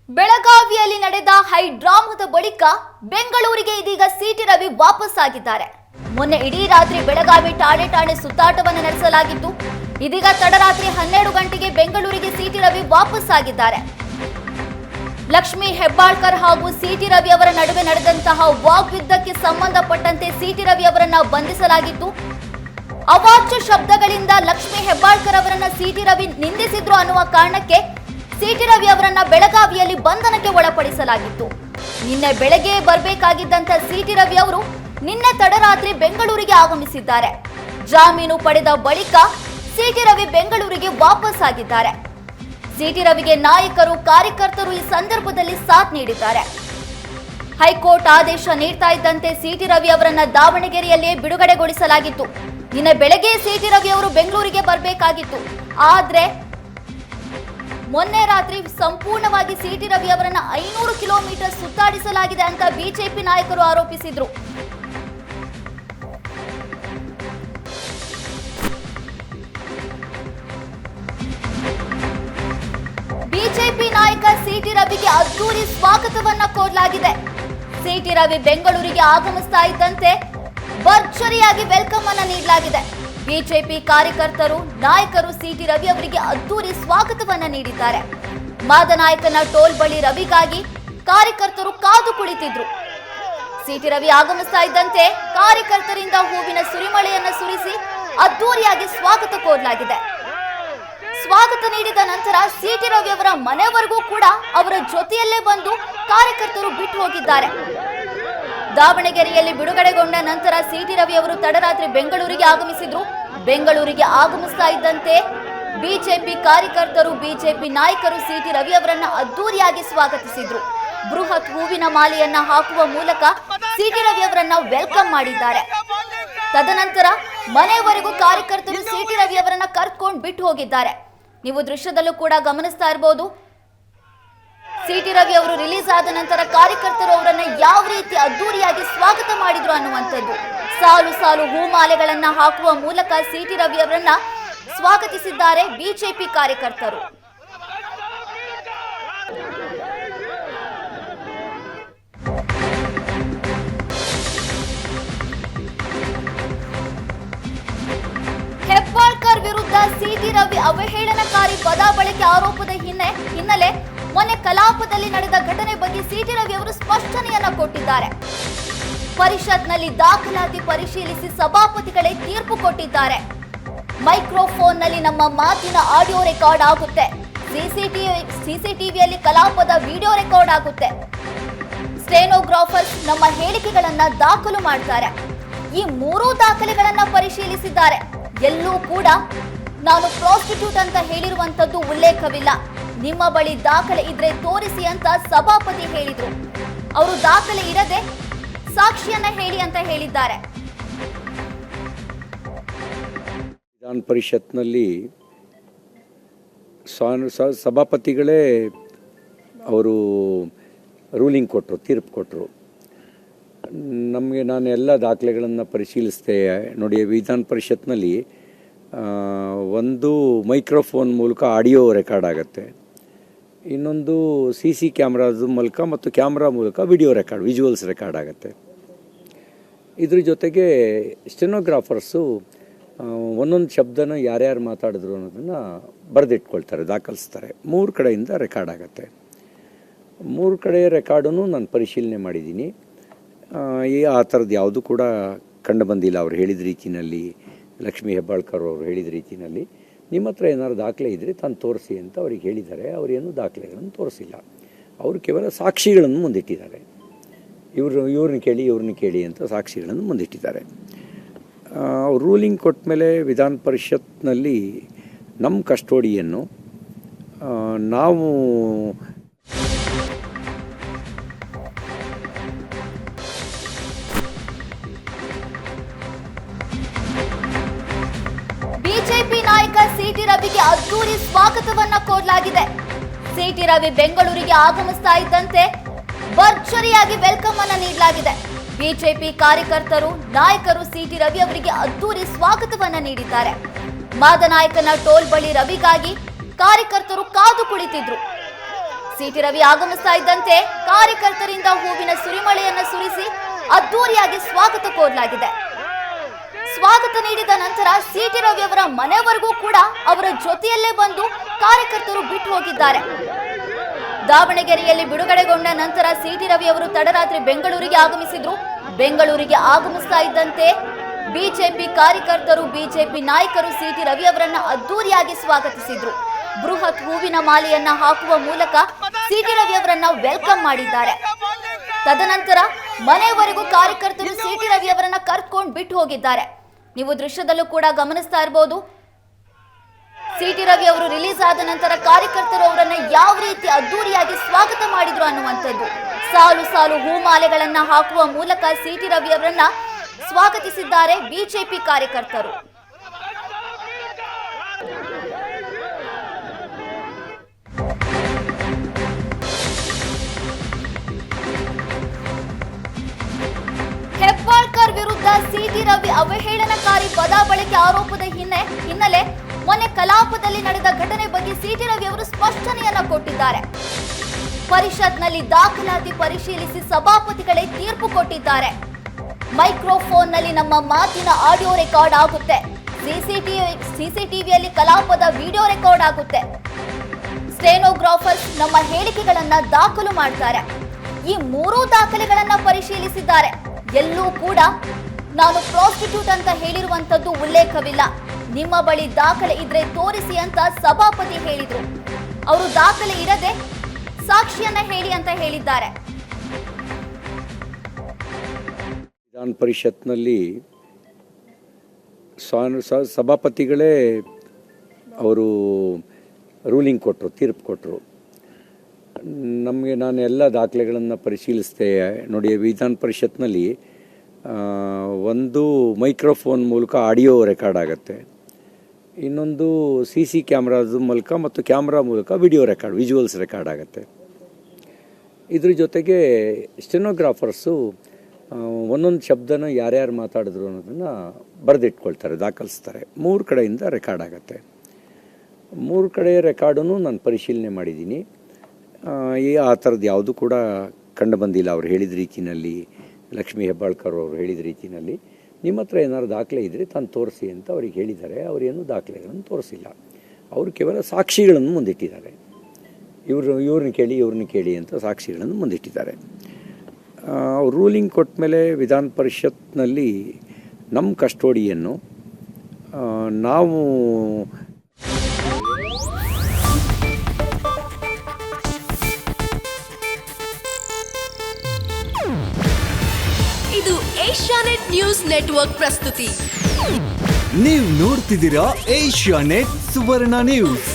ಬೆಳಗಾವಿಯಲ್ಲಿ ನಡೆದ ಹೈ ಡ್ರಾಮಾದ ಬಳಿಕ ಬೆಂಗಳೂರಿಗೆ ಇದೀಗ ಸಿಟಿ ರವಿ ವಾಪಸ್ ಆಗಿದ್ದಾರೆ. ಮೊನ್ನೆ ಇಡೀ ರಾತ್ರಿ ಬೆಳಗಾವಿ ಠಾಣೆ ಸುತ್ತಾಟವನ್ನು ನಡೆಸಲಾಗಿತ್ತು. ಇದೀಗ ತಡರಾತ್ರಿ 12 ಗಂಟೆಗೆ ಬೆಂಗಳೂರಿಗೆ ಸಿಟಿ ರವಿ ವಾಪಸ್ ಆಗಿದ್ದಾರೆ. ಲಕ್ಷ್ಮೀ ಹೆಬ್ಬಾಳ್ಕರ್ ಹಾಗೂ ಸಿಟಿ ರವಿ ಅವರ ನಡುವೆ ನಡೆದಂತಹ ವಾಗ್ಯುದ್ಧಕ್ಕೆ ಸಂಬಂಧಪಟ್ಟಂತೆ ಸಿಟಿ ರವಿ ಅವರನ್ನ ಬಂಧಿಸಲಾಗಿತ್ತು. ಅವಾಚ್ಯ ಶಬ್ದಗಳಿಂದ ಲಕ್ಷ್ಮೀ ಹೆಬ್ಬಾಳ್ಕರ್ ಅವರನ್ನ ಸಿಟಿ ರವಿ ನಿಂದಿಸಿದ್ರು ಅನ್ನುವ ಕಾರಣಕ್ಕೆ ಸಿಟಿ ರವಿ ಅವರನ್ನ ಬೆಳಗಾವಿಯಲ್ಲಿ ಬಂಧನಕ್ಕೆ ಒಳಪಡಿಸಲಾಗಿತ್ತು. ನಿನ್ನೆ ಬೆಳಗ್ಗೆ ಬರಬೇಕಾಗಿದ್ದಂತ ಸಿಟಿ ರವಿ ಅವರು ನಿನ್ನೆ ತಡರಾತ್ರಿ ಬೆಂಗಳೂರಿಗೆ ಆಗಮಿಸಿದ್ದಾರೆ. ಜಾಮೀನು ಪಡೆದ ಬಳಿಕ ಸಿಟಿ ರವಿ ಬೆಂಗಳೂರಿಗೆ ವಾಪಸ್ ಆಗಿದ್ದಾರೆ. ಸಿಟಿ ರವಿಗೆ ನಾಯಕರು ಕಾರ್ಯಕರ್ತರು ಈ ಸಂದರ್ಭದಲ್ಲಿ ಸಾಥ್ ನೀಡಿದ್ದಾರೆ. ಹೈಕೋರ್ಟ್ ಆದೇಶ ನೀಡ್ತಾ ಇದ್ದಂತೆ ಸಿಟಿ ರವಿ ಅವರನ್ನ ದಾವಣಗೆರೆಯಲ್ಲಿಯೇ ಬಿಡುಗಡೆಗೊಳಿಸಲಾಗಿತ್ತು. ನಿನ್ನೆ ಬೆಳಗ್ಗೆ ಸಿಟಿ ರವಿ ಅವರು ಬೆಂಗಳೂರಿಗೆ ಬರಬೇಕಾಗಿತ್ತು. ಆದ್ರೆ ಮೊನ್ನೆ ರಾತ್ರಿ ಸಂಪೂರ್ಣವಾಗಿ ಸಿಟಿ ರವಿ ಅವರನ್ನ 500 ಕಿಲೋಮೀಟರ್ ಸುತ್ತಾಡಿಸಲಾಗಿದೆ ಅಂತ ಬಿಜೆಪಿ ನಾಯಕರು ಆರೋಪಿಸಿದ್ರು. ಬಿಜೆಪಿ ನಾಯಕ ಸಿಟಿ ರವಿಗೆ ಅದ್ದೂರಿ ಸ್ವಾಗತವನ್ನ ಕೋರಲಾಗಿದೆ. ಸಿಟಿ ರವಿ ಬೆಂಗಳೂರಿಗೆ ಆಗಮಿಸ್ತಾ ಇದ್ದಂತೆ ಭರ್ಜರಿಯಾಗಿ ವೆಲ್ಕಮ್ ಅನ್ನ ನೀಡಲಾಗಿದೆ. ಬಿಜೆಪಿ ಕಾರ್ಯಕರ್ತರು ನಾಯಕರು ಸಿಟಿ ರವಿ ಅವರಿಗೆ ಅದ್ದೂರಿ ಸ್ವಾಗತವನ್ನ ನೀಡಿದ್ದಾರೆ. ಮಾದನಾಯಕನ ಟೋಲ್ ಬಳಿ ರವಿಗಾಗಿ ಕಾರ್ಯಕರ್ತರು ಕಾದು ಕುಳಿತಿದ್ರು. ಸಿಟಿ ರವಿ ಆಗಮಿಸ್ತಾ ಇದ್ದಂತೆ ಕಾರ್ಯಕರ್ತರಿಂದ ಹೂವಿನ ಸುರಿಮಳೆಯನ್ನ ಸುರಿಸಿ ಅದ್ದೂರಿಯಾಗಿ ಸ್ವಾಗತ ಕೋರಲಾಗಿದೆ. ಸ್ವಾಗತ ನೀಡಿದ ನಂತರ ಸಿಟಿ ರವಿ ಅವರ ಮನೆವರೆಗೂ ಕೂಡ ಅವರ ಜೊತೆಯಲ್ಲೇ ಬಂದು ಕಾರ್ಯಕರ್ತರು ಬಿಟ್ಟು ಹೋಗಿದ್ದಾರೆ. ದಾವಣಗೆರೆಯಲ್ಲಿ ಬಿಡುಗಡೆಗೊಂಡ ನಂತರ ಸಿಟಿ ರವಿ ಅವರು ತಡರಾತ್ರಿ ಬೆಂಗಳೂರಿಗೆ ಆಗಮಿಸಿದ್ರು. ಬೆಂಗಳೂರಿಗೆ ಆಗಮಿಸ್ತಾ ಇದ್ದಂತೆ ಬಿಜೆಪಿ ಕಾರ್ಯಕರ್ತರು ಬಿಜೆಪಿ ನಾಯಕರು ಸಿಟಿ ರವಿ ಅವರನ್ನ ಅದ್ದೂರಿಯಾಗಿ ಸ್ವಾಗತಿಸಿದ್ರು. ಬೃಹತ್ ಹೂವಿನ ಮಾಲೆಯನ್ನ ಹಾಕುವ ಮೂಲಕ ಸಿಟಿ ರವಿ ಅವರನ್ನ ವೆಲ್ಕಮ್ ಮಾಡಿದ್ದಾರೆ. ತದನಂತರ ಮನೆಯವರೆಗೂ ಕಾರ್ಯಕರ್ತರು ಸಿಟಿ ರವಿ ಅವರನ್ನ ಕರ್ಕೊಂಡು ಬಿಟ್ಟು ಹೋಗಿದ್ದಾರೆ. ನೀವು ದೃಶ್ಯದಲ್ಲೂ ಕೂಡ ಗಮನಿಸ್ತಾ ಇರಬಹುದು. ಸಿಟಿ ರವಿ ಅವರು ರಿಲೀಸ್ ಆದ ನಂತರ ಕಾರ್ಯಕರ್ತರು ಅವರನ್ನ ಯಾವ ರೀತಿ ಅದ್ದೂರಿಯಾಗಿ ಸ್ವಾಗತ ಮಾಡಿದ್ರು ಅನ್ನುವಂಥದ್ದು. ಸಾಲು ಸಾಲು ಹೂಮಾಲೆಗಳನ್ನ ಹಾಕುವ ಮೂಲಕ ಸಿಟಿ ರವಿ ಅವರನ್ನ ಸ್ವಾಗತಿಸಿದ್ದಾರೆ ಬಿಜೆಪಿ ಕಾರ್ಯಕರ್ತರು. ಹೆಬ್ಬಾಳ್ಕರ್ ವಿರುದ್ಧ ಸಿಟಿ ರವಿ ಅವಹೇಳನಕಾರಿ ಪದ ಬಳಕೆ ಆರೋಪದ ಹಿನ್ನೆಲೆ ಮೊನ್ನೆ ಕಲಾಪದಲ್ಲಿ ನಡೆದ ಘಟನೆ ಬಗ್ಗೆ ಸಿಟಿ ರವಿ ಅವರು ಸ್ಪಷ್ಟನೆಯನ್ನ ಕೊಟ್ಟಿದ್ದಾರೆ. ಪರಿಷತ್ನಲ್ಲಿ ದಾಖಲಾತಿ ಪರಿಶೀಲಿಸಿ ಸಭಾಪತಿಗಳೇ ತೀರ್ಪು ಕೊಟ್ಟಿದ್ದಾರೆ. ನಲ್ಲಿ ನಮ್ಮ ಮಾತಿನ ಆಡಿಯೋ ರೆಕಾರ್ಡ್ ಆಗುತ್ತೆ. ಸಿಸಿಟಿವಿಯಲ್ಲಿ ಕಲಾಪದ ವಿಡಿಯೋ ರೆಕಾರ್ಡ್ ಆಗುತ್ತೆ. ಸ್ಟೆನೋಗ್ರಾಫರ್ಸ್ ನಮ್ಮ ಹೇಳಿಕೆಗಳನ್ನ ದಾಖಲು ಮಾಡ್ತಾರೆ. ಈ 3 ದಾಖಲೆಗಳನ್ನ ಪರಿಶೀಲಿಸಿದ್ದಾರೆ. ಎಲ್ಲೂ ಕೂಡ ನಾನು ಪ್ರಾಸ್ಟಿಟ್ಯೂಟ್ ಅಂತ ಹೇಳಿರುವಂತದ್ದು ಉಲ್ಲೇಖವಿಲ್ಲ. ನಿಮ್ಮ ಬಳಿ ದಾಖಲೆ ಇದ್ರೆ ತೋರಿಸಿ ಅಂತ ಸಭಾಪತಿ ಹೇಳಿದ್ರು. ಅವರು ದಾಖಲೆ ಇರದೆ ಸಾಕ್ಷಿಯನ್ನ ಹೇಳಿ ಅಂತ ಹೇಳಿದ್ದಾರೆ. ವಿಧಾನ ಪರಿಷತ್ನಲ್ಲಿ ಸಭಾಪತಿಗಳೇ ಅವರು ರೂಲಿಂಗ್ ಕೊಟ್ಟರು, ತೀರ್ಪು ಕೊಟ್ಟರು. ನಮಗೆ ನಾನು ಎಲ್ಲ ದಾಖಲೆಗಳನ್ನು ಪರಿಶೀಲಿಸಿದೆ. ನೋಡಿ, ವಿಧಾನ ಪರಿಷತ್ನಲ್ಲಿ ಒಂದು ಮೈಕ್ರೋಫೋನ್ ಮೂಲಕ ಆಡಿಯೋ ರೆಕಾರ್ಡ್ ಆಗುತ್ತೆ, ಇನ್ನೊಂದು CC ಕ್ಯಾಮ್ರಾದ ಮೂಲಕ ಮತ್ತು ಕ್ಯಾಮ್ರಾ ಮೂಲಕ ವಿಡಿಯೋ ರೆಕಾರ್ಡ್, ವಿಜುವಲ್ಸ್ ರೆಕಾರ್ಡ್ ಆಗುತ್ತೆ. ಇದ್ರ ಜೊತೆಗೆ ಸ್ಟೆನೋಗ್ರಾಫರ್ಸು ಒಂದೊಂದು ಶಬ್ದನ ಯಾರ್ಯಾರು ಮಾತಾಡಿದ್ರು ಅನ್ನೋದನ್ನು ಬರೆದಿಟ್ಕೊಳ್ತಾರೆ, ದಾಖಲಿಸ್ತಾರೆ. 3 ಕಡೆಯಿಂದ ರೆಕಾರ್ಡ್ ಆಗುತ್ತೆ. 3 ಕಡೆ ರೆಕಾರ್ಡನ್ನು ನಾನು ಪರಿಶೀಲನೆ ಮಾಡಿದ್ದೀನಿ. ಆ ಥರದ್ದು ಯಾವುದೂ ಕೂಡ ಕಂಡು ಬಂದಿಲ್ಲ. ಅವ್ರು ಹೇಳಿದ ರೀತಿಯಲ್ಲಿ, ಲಕ್ಷ್ಮೀ ಹೆಬ್ಬಾಳ್ಕರ್ ಅವರು ಹೇಳಿದ ರೀತಿಯಲ್ಲಿ ನಿಮ್ಮ ಹತ್ರ ಏನಾದ್ರು ದಾಖಲೆ ಇದ್ದರೆ ತಾನು ತೋರಿಸಿ ಅಂತ ಅವ್ರಿಗೆ ಹೇಳಿದ್ದಾರೆ. ಅವರೇನು ದಾಖಲೆಗಳನ್ನು ತೋರಿಸಿಲ್ಲ. ಅವರು ಕೇವಲ ಸಾಕ್ಷಿಗಳನ್ನು ಮುಂದಿಟ್ಟಿದ್ದಾರೆ. ಇವ್ರನ್ನ ಕೇಳಿ ಅಂತ ಸಾಕ್ಷಿಗಳನ್ನು ಮುಂದಿಟ್ಟಿದ್ದಾರೆ. ರೂಲಿಂಗ್ ಕೊಟ್ಟ ಮೇಲೆ ವಿಧಾನ ಪರಿಷತ್ನಲ್ಲಿ ನಮ್ಮ ಕಸ್ಟೋಡಿಯನ್ನು ನಾವು ಬಿಜೆಪಿ ನಾಯಕ ಸಿಟಿ ರವಿಗೆ ಅದ್ದೂರಿ ಸ್ವಾಗತವನ್ನ ಕೋರಲಾಗಿದೆ. ಸಿಟಿ ರವಿ ಬೆಂಗಳೂರಿಗೆ ಆಗಮಿಸ್ತಾ ಇದ್ದಂತೆ ಭರ್ಜರಿಯಾಗಿ ವೆಲ್ಕಮ್ ಅನ್ನ ನೀಡಲಾಗಿದೆ. ಬಿಜೆಪಿ ಕಾರ್ಯಕರ್ತರು ನಾಯಕರು ಸಿಟಿ ರವಿ ಅವರಿಗೆ ಅದ್ದೂರಿ ಸ್ವಾಗತವನ್ನ ನೀಡಿದ್ದಾರೆ. ಮಾದನಾಯಕನ ಟೋಲ್ ಬಳಿ ರವಿಗಾಗಿ ಕಾರ್ಯಕರ್ತರು ಕಾದು ಕುಳಿತಿದ್ರು. ಸಿಟಿ ರವಿ ಆಗಮಿಸ್ತಾ ಇದ್ದಂತೆ ಕಾರ್ಯಕರ್ತರಿಂದ ಹೂವಿನ ಸುರಿಮಳೆಯನ್ನ ಸುರಿಸಿ ಅದ್ದೂರಿಯಾಗಿ ಸ್ವಾಗತ ಕೋರಲಾಗಿದೆ. ಸ್ವಾಗತ ನೀಡಿದ ನಂತರ ಸಿಟಿ ರವಿ ಅವರ ಮನೆವರೆಗೂ ಕೂಡ ಅವರ ಜೊತೆಯಲ್ಲೇ ಬಂದು ಕಾರ್ಯಕರ್ತರು ಬಿಟ್ಟು ಹೋಗಿದ್ದಾರೆ. ದಾವಣಗೆರೆಯಲ್ಲಿ ಬಿಡುಗಡೆಗೊಂಡ ನಂತರ ಸಿಟಿ ರವಿ ಅವರು ತಡರಾತ್ರಿ ಬೆಂಗಳೂರಿಗೆ ಆಗಮಿಸಿದ್ರು. ಬೆಂಗಳೂರಿಗೆ ಆಗಮಿಸ್ತಾ ಇದ್ದಂತೆ ಬಿಜೆಪಿ ಕಾರ್ಯಕರ್ತರು, ಬಿಜೆಪಿ ನಾಯಕರು ಸಿಟಿ ರವಿ ಅವರನ್ನ ಅದ್ದೂರಿಯಾಗಿ ಸ್ವಾಗತಿಸಿದ್ರು. ಬೃಹತ್ ಹೂವಿನ ಮಾಲೆಯನ್ನ ಹಾಕುವ ಮೂಲಕ ಸಿಟಿ ರವಿ ಅವರನ್ನ ವೆಲ್ಕಮ್ ಮಾಡಿದ್ದಾರೆ. ತದನಂತರ ಮನೆಯವರೆಗೂ ಕಾರ್ಯಕರ್ತರು ಸಿಟಿ ರವಿ ಅವರನ್ನ ಕರ್ಕೊಂಡು ಬಿಟ್ಟು ಹೋಗಿದ್ದಾರೆ. ನೀವು ದೃಶ್ಯದಲ್ಲೂ ಕೂಡ ಗಮನಿಸ್ತಾ ಇರಬಹುದು. ಸಿಟಿ ರವಿ ಅವರು ರಿಲೀಸ್ ಆದ ನಂತರ ಕಾರ್ಯಕರ್ತರು ಅವರನ್ನ ಯಾವ ರೀತಿ ಅದ್ದೂರಿಯಾಗಿ ಸ್ವಾಗತ ಮಾಡಿದ್ರು ಅನ್ನುವಂಥದ್ದು. ಸಾಲು ಸಾಲು ಹೂಮಾಲೆಗಳನ್ನ ಹಾಕುವ ಮೂಲಕ ಸಿಟಿ ರವಿ ಅವರನ್ನ ಸ್ವಾಗತಿಸಿದ್ದಾರೆ ಬಿಜೆಪಿ ಕಾರ್ಯಕರ್ತರು. ಹೆಬ್ಬಾಳ್ಕರ್ ವಿರುದ್ಧ ಸಿಟಿ ರವಿ ಅವಹೇಳನಕಾರಿ ಪದ ಬಳಕೆ ಆರೋಪದ ಹಿನ್ನೆಲೆ ಮೊನ್ನೆ ಕಲಾಪದಲ್ಲಿ ನಡೆದ ಘಟನೆ ಬಗ್ಗೆ ಸಿಟಿ ರವಿ ಅವರು ಸ್ಪಷ್ಟನೆಯನ್ನ ಕೊಟ್ಟಿದ್ದಾರೆ. ಪರಿಷತ್ನಲ್ಲಿ ದಾಖಲಾತಿ ಪರಿಶೀಲಿಸಿ ಸಭಾಪತಿಗಳೇ ತೀರ್ಪು ಕೊಟ್ಟಿದ್ದಾರೆ. ಮೈಕ್ರೋಫೋನ್ನಲ್ಲಿ ನಮ್ಮ ಮಾತಿನ ಆಡಿಯೋ ರೆಕಾರ್ಡ್ ಆಗುತ್ತೆ. ಸಿಸಿಟಿವಿಯಲ್ಲಿ ಕಲಾಪದ ವಿಡಿಯೋ ರೆಕಾರ್ಡ್ ಆಗುತ್ತೆ. ಸ್ಟೆನೋಗ್ರಾಫರ್ಸ್ ನಮ್ಮ ಹೇಳಿಕೆಗಳನ್ನ ದಾಖಲು ಮಾಡ್ತಾರೆ. ಈ ಮೂರೂ ದಾಖಲೆಗಳನ್ನ ಪರಿಶೀಲಿಸಿದ್ದಾರೆ. ಎಲ್ಲೂ ಕೂಡ ನಾನು ಪ್ರಾಸ್ಟಿಟ್ಯೂಟ್ ಅಂತ ಹೇಳಿರುವಂತದ್ದು ಉಲ್ಲೇಖವಿಲ್ಲ. ನಿಮ್ಮ ಬಳಿ ದಾಖಲೆ ಇದ್ರೆ ತೋರಿಸಿ ಅಂತ ಸಭಾಪತಿ ಹೇಳಿದ್ರು. ಅವರು ದಾಖಲೆ ಇರದೆ ಸಾಕ್ಷಿಯನ್ನ ಹೇಳಿ ಅಂತ ಹೇಳಿದ್ದಾರೆ. ವಿಧಾನ ಪರಿಷತ್ನಲ್ಲಿ ಸಭಾಪತಿಗಳೇ ಅವರು ರೂಲಿಂಗ್ ಕೊಟ್ಟರು, ತೀರ್ಪು ಕೊಟ್ಟರು. ನಮಗೆ ನಾನು ಎಲ್ಲ ದಾಖಲೆಗಳನ್ನು ಪರಿಶೀಲಿಸಿದೆ. ನೋಡಿ, ವಿಧಾನ ಪರಿಷತ್ನಲ್ಲಿ ಒಂದು ಮೈಕ್ರೋಫೋನ್ ಮೂಲಕ ಆಡಿಯೋ ರೆಕಾರ್ಡ್ ಆಗುತ್ತೆ, ಇನ್ನೊಂದು CC ಕ್ಯಾಮ್ರಾದ ಮೂಲಕ ಮತ್ತು ಕ್ಯಾಮ್ರಾ ಮೂಲಕ ವಿಡಿಯೋ ರೆಕಾರ್ಡ್, ವಿಜುವಲ್ಸ್ ರೆಕಾರ್ಡ್ ಆಗುತ್ತೆ. ಇದ್ರ ಜೊತೆಗೆ ಸ್ಟೆನೋಗ್ರಾಫರ್ಸು ಒಂದೊಂದು ಶಬ್ದನ ಯಾರ್ಯಾರು ಮಾತಾಡಿದ್ರು ಅನ್ನೋದನ್ನು ಬರೆದಿಟ್ಕೊಳ್ತಾರೆ, ದಾಖಲಿಸ್ತಾರೆ. 3 ಕಡೆಯಿಂದ ರೆಕಾರ್ಡ್ ಆಗುತ್ತೆ. 3 ಕಡೆ ರೆಕಾರ್ಡನ್ನು ನಾನು ಪರಿಶೀಲನೆ ಮಾಡಿದ್ದೀನಿ. ಆ ಥರದ್ದು ಯಾವುದೂ ಕೂಡ ಕಂಡು ಬಂದಿಲ್ಲ. ಅವ್ರು ಹೇಳಿದ ರೀತಿಯಲ್ಲಿ, ಲಕ್ಷ್ಮೀ ಹೆಬ್ಬಾಳ್ಕರ್ ಅವರು ಹೇಳಿದ ರೀತಿಯಲ್ಲಿ ನಿಮ್ಮ ಹತ್ರ ಏನಾದ್ರು ದಾಖಲೆ ಇದ್ದರೆ ತಾನು ತೋರಿಸಿ ಅಂತ ಅವ್ರಿಗೆ ಹೇಳಿದ್ದಾರೆ. ಅವರೇನು ದಾಖಲೆಗಳನ್ನು ತೋರಿಸಿಲ್ಲ. ಅವರು ಕೇವಲ ಸಾಕ್ಷಿಗಳನ್ನು ಮುಂದಿಟ್ಟಿದ್ದಾರೆ. ಇವ್ರನ್ನ ಕೇಳಿ ಅಂತ ಸಾಕ್ಷಿಗಳನ್ನು ಮುಂದಿಟ್ಟಿದ್ದಾರೆ. ಅವ್ರು ರೂಲಿಂಗ್ ಕೊಟ್ಟ ಮೇಲೆ ವಿಧಾನ ಪರಿಷತ್ನಲ್ಲಿ ನಮ್ಮ ಕಸ್ಟೋಡಿಯನ್ನು ನಾವು ಇದು ಏಷ್ಯಾನೆಟ್ ನ್ಯೂಸ್ ನೆಟ್ವರ್ಕ್ ಪ್ರಸ್ತುತಿ. ನೀವು ನೋಡ್ತಿದ್ದೀರಾ ಏಷ್ಯಾನೆಟ್ ಸುವರ್ಣ ನ್ಯೂಸ್.